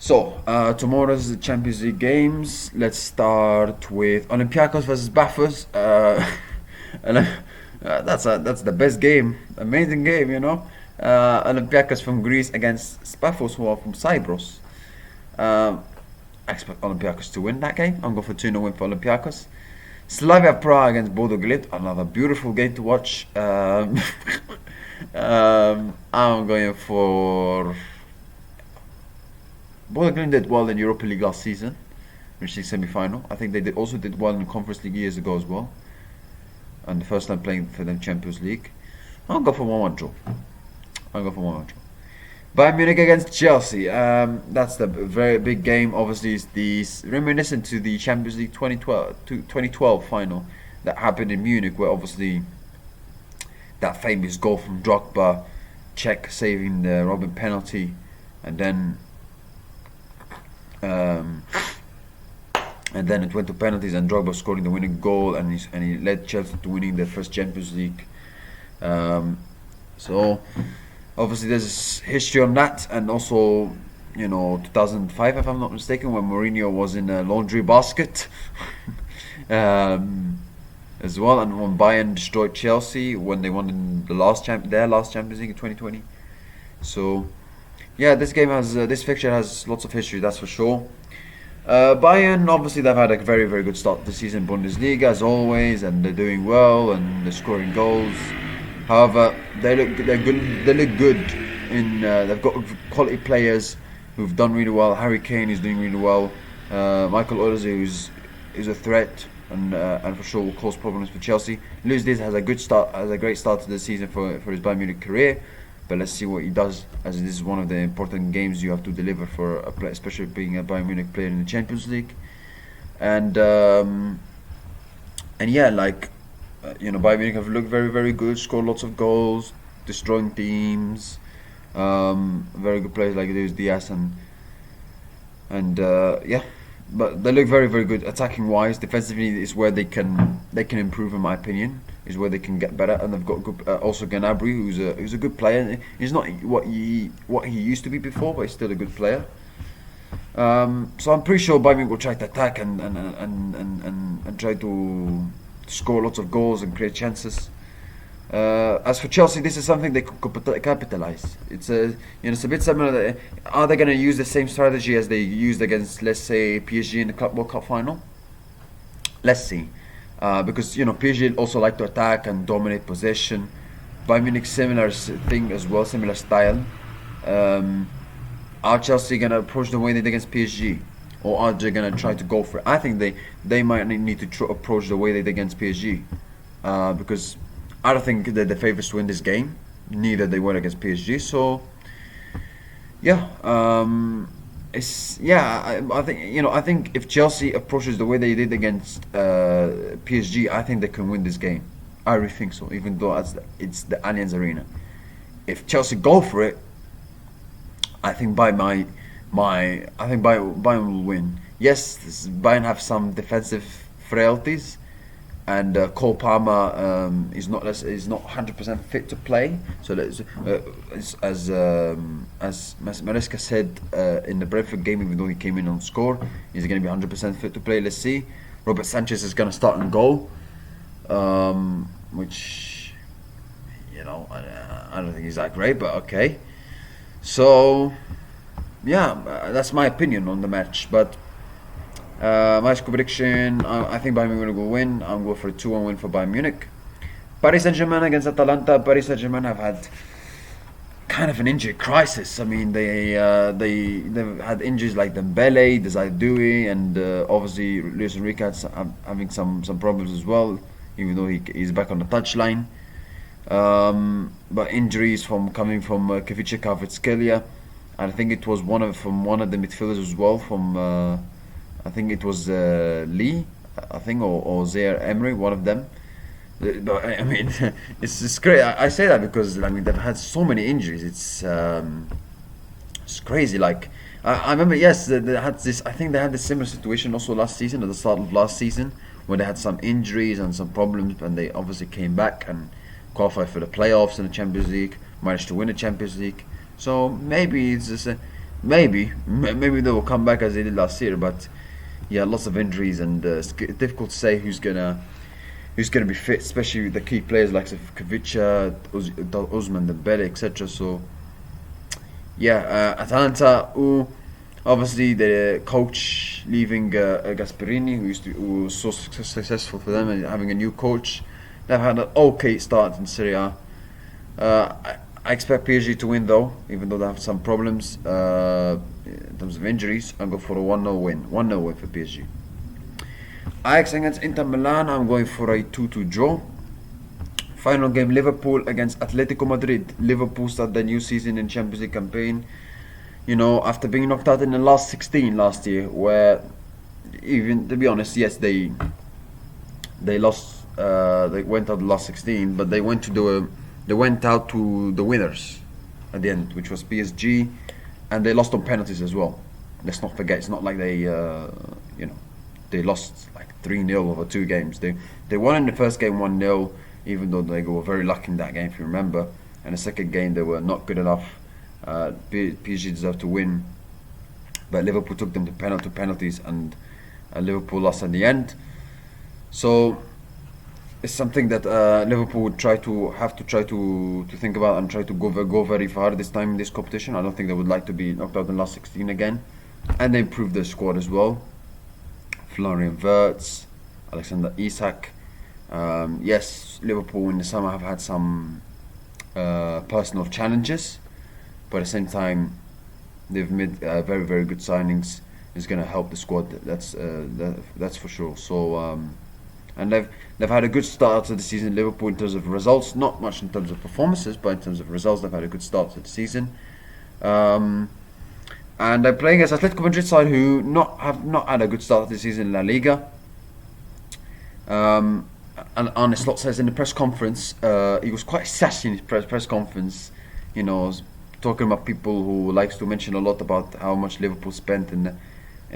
So, tomorrow's Champions League games. Let's start with Olympiacos versus Bafos. And, that's the best game. Amazing game, you know. Olympiacos from Greece against Bafos, who are from Cyprus. I expect Olympiacos to win that game. I'm going for 2-0 win for Olympiacos. Slavia Prague against Bodo Glimt. Another beautiful game to watch. I'm going for Bayern did well in Europa League last season, reaching semi-final. I think also did well in Conference League years ago as well, and the first time playing for them Champions League. I'll go for 1-1 draw. I'll go for 1-1 draw. Bayern Munich against Chelsea. That's the very big game. Obviously, it's reminiscent to the Champions League 2012 final that happened in Munich, where obviously that famous goal from Drogba, Czech saving the Robin penalty, and then it went to penalties and Drogba scoring the winning goal, and he led Chelsea to winning their first Champions League. So obviously there's history on that, and also 2005, if I'm not mistaken, when Mourinho was in a laundry basket as well, and when Bayern destroyed Chelsea when they won in their last Champions League in 2020. So yeah, this fixture has lots of history, that's for sure. Bayern, obviously, they've had a very, very good start this season, Bundesliga as always, and they're doing well and they're scoring goals. However, they're good. They look good they've got quality players who've done really well. Harry Kane is doing really well. Michael Olise, is a threat and for sure will cause problems for Chelsea. Luis Diaz has a great start to the season for his Bayern Munich career. But let's see what he does, as this is one of the important games you have to deliver for a player, especially being a Bayern Munich player in the Champions League. And yeah, Bayern Munich have looked very, very good, scored lots of goals, destroying teams. Very good players like Luis Diaz and yeah, but they look very, very good attacking wise. Defensively is where they can improve, in my opinion. Is where they can get better, and they've got good, also Gnabry, who's a good player. He's not what he used to be before, but he's still a good player. So I'm pretty sure Bayern will try to attack and try to score lots of goals and create chances. As for Chelsea, this is something they could capitalize. It's a bit similar. Are they going to use the same strategy as they used against, let's say, PSG in the World Cup final? Let's see. Because PSG also like to attack and dominate possession. Bayern Munich similar thing as well, similar style. Are Chelsea gonna approach the way they did against PSG, or are they gonna try to go for it? I think they might need to approach the way they did against PSG, because I don't think they're the favourites to win this game. Neither they were against PSG. So yeah. I think if Chelsea approaches the way they did against PSG, I think they can win this game. I really think so, even though it's the Allianz Arena. If Chelsea go for it, I think Bayern will win. Yes, Bayern have some defensive frailties, and Cole Palmer is not 100% fit to play. So as Maresca said in the Brentford game, even though he came in on score, he's going to be 100% fit to play. Let's see. Robert Sanchez is going to start and goal, which I don't think he's that great, but okay. So yeah, that's my opinion on the match, but. My score prediction, I think Bayern Munich will win. I'm going for a 2-1 win for Bayern Munich. Paris Saint-Germain against Atalanta. Paris Saint-Germain have had kind of an injury crisis. I mean, they've had injuries like Dembele, Desire Dewey, and obviously Luis Enrique having some problems as well, even though he's back on the touchline. But injuries coming from Kvicha Kvaratskhelia, and I think it was one of the midfielders as well from. I think it was Lee, or Zaire Emery, one of them. But I mean, it's great. I say that because they've had so many injuries. It's crazy. Like I remember, yes, they had this. I think they had a similar situation also last season, at the start of last season, where they had some injuries and some problems, and they obviously came back and qualified for the playoffs in the Champions League, managed to win the Champions League. So maybe maybe they will come back as they did last year, but yeah, lots of injuries, and it's difficult to say who's gonna be fit, especially the key players like Kavicha, Usman Dembele, etc. So yeah, Atalanta. Obviously, the coach leaving Gasperini, who was so successful for them, and having a new coach, they've had an okay start in Serie A. I expect PSG to win though, even though they have some problems in terms of injuries. I'll go for a 1-0 win. 1-0 win for PSG. Ajax against Inter Milan, I'm going for a 2-2 draw. Final game, Liverpool against Atletico Madrid. Liverpool start the new season in Champions League campaign. After being knocked out in the last 16 last year, where even, to be honest, yes, they lost, they went out the last 16, but they went out to the winners at the end, which was PSG, and they lost on penalties as well. Let's not forget, it's not like they lost like 3-0 over 2 games. They won in the first game 1-0, even though they were very lucky in that game, if you remember. And the second game they were not good enough. PSG deserved to win, but Liverpool took them to penalties, and Liverpool lost in the end. So it's something that Liverpool would try to think about and try to go very far this time in this competition. I don't think they would like to be knocked out in the last 16 again, and they improved their squad as well. Florian Wirtz, Alexander Isak. Yes, Liverpool in the summer have had some personal challenges, but at the same time, they've made very, very good signings. It's going to help the squad. That's for sure. So, and they've had a good start to the season. Liverpool in terms of results, not much in terms of performances, but in terms of results, they've had a good start to the season. And they're playing against Atletico Madrid side who have not had a good start to the season in La Liga. And Arne Slot says in the press conference, he was quite sassy in his press conference. Talking about people who likes to mention a lot about how much Liverpool spent in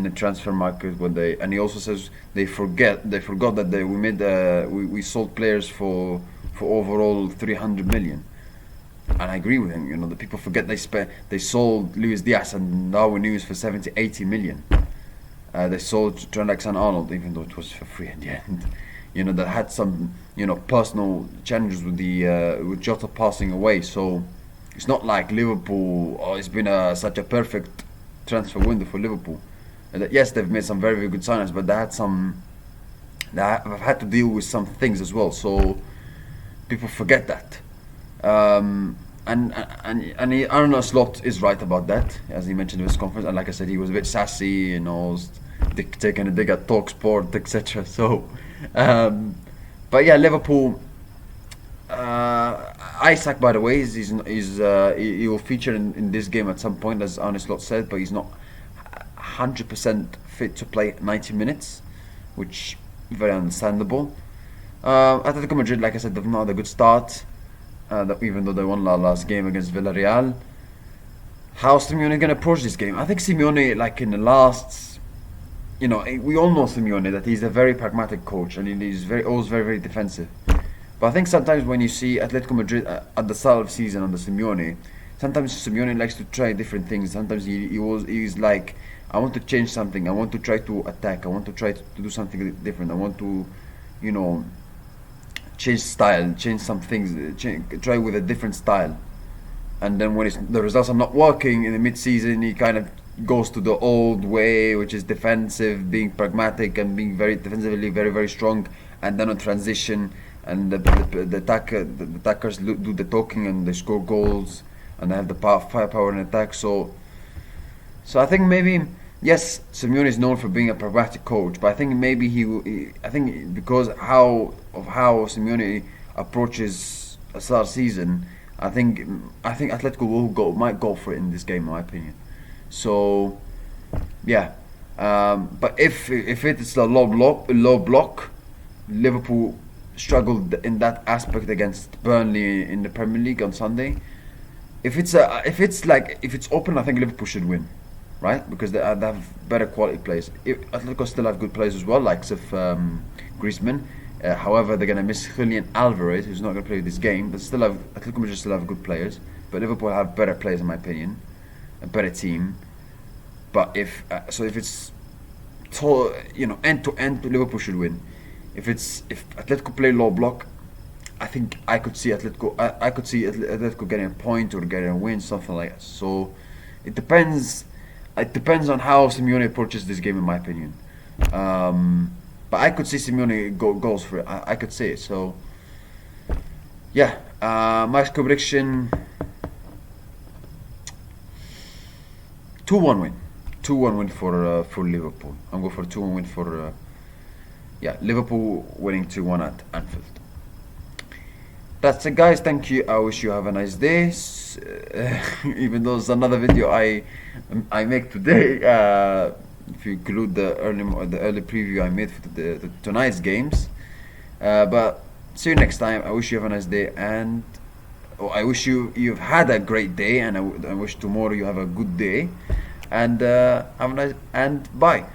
the transfer market and he also says they forgot that we sold players for overall 300 million, and I agree with him. The people forget they sold Luis Diaz and Darwin Núñez for 70-80 million. They sold Trent Alexander-Arnold, even though it was for free in the end. That had some personal challenges with Jota passing away. So it's not like Liverpool. It's been such a perfect transfer window for Liverpool. Yes, they've made some very, very good signings, but they've had to deal with some things as well. So people forget that. And Arne Slot is right about that, as he mentioned in his conference. And like I said, he was a bit sassy, taking a dig at TalkSport, etc. So, but yeah, Liverpool. Isaac, by the way, he will feature in this game at some point, as Arne Slot said, but he's not 100% fit to play 90 minutes, which is very understandable. Atletico Madrid, like I said, they've not had a good start, even though they won last game against Villarreal. How's Simeone going to approach this game? I think Simeone, like in the last, we all know Simeone, that he's a very pragmatic coach, and he's always very, very defensive. But I think sometimes when you see Atletico Madrid at the start of the season under Simeone, sometimes Simeone likes to try different things. Sometimes he's like, I want to change something. I want to try to attack. I want to try to do something different. I want to, change style, change some things, try with a different style. And then when the results are not working in the mid-season, he kind of goes to the old way, which is defensive, being pragmatic and being very defensively very, very strong. And then on transition, and the attackers do the talking and they score goals and they have the firepower in attack. So I think maybe, yes, Simeone is known for being a pragmatic coach, but I think maybe I think because how Simeone approaches a start season, I think Atletico might go for it in this game, in my opinion. So yeah, but if it's a low block, Liverpool struggled in that aspect against Burnley in the Premier League on Sunday. If it's open, I think Liverpool should win, right? Because they have better quality players. Atletico still have good players as well, like Griezmann. However, they're going to miss Julian Alvarez, who's not going to play this game. But Atletico Madrid still have good players. But Liverpool have better players, in my opinion, a better team. But if it's end to end, Liverpool should win. If Atletico play low block, I think I could see Atletico getting a point or getting a win, something like that. So it depends. It depends on how Simeone approaches this game, in my opinion. But I could see Simeone goals for it. I could say it. So yeah, my score prediction: 2-1 win. 2-1 win for Liverpool. I'm going for a 2-1 win for Liverpool winning 2-1 at Anfield. That's it, guys. Thank you. I wish you have a nice day. Even though it's another video I make today, if you include the early preview I made for the tonight's games. But see you next time. I wish you have a nice day, and I wish you've had a great day, and I wish tomorrow you have a good day, and have a nice, and bye.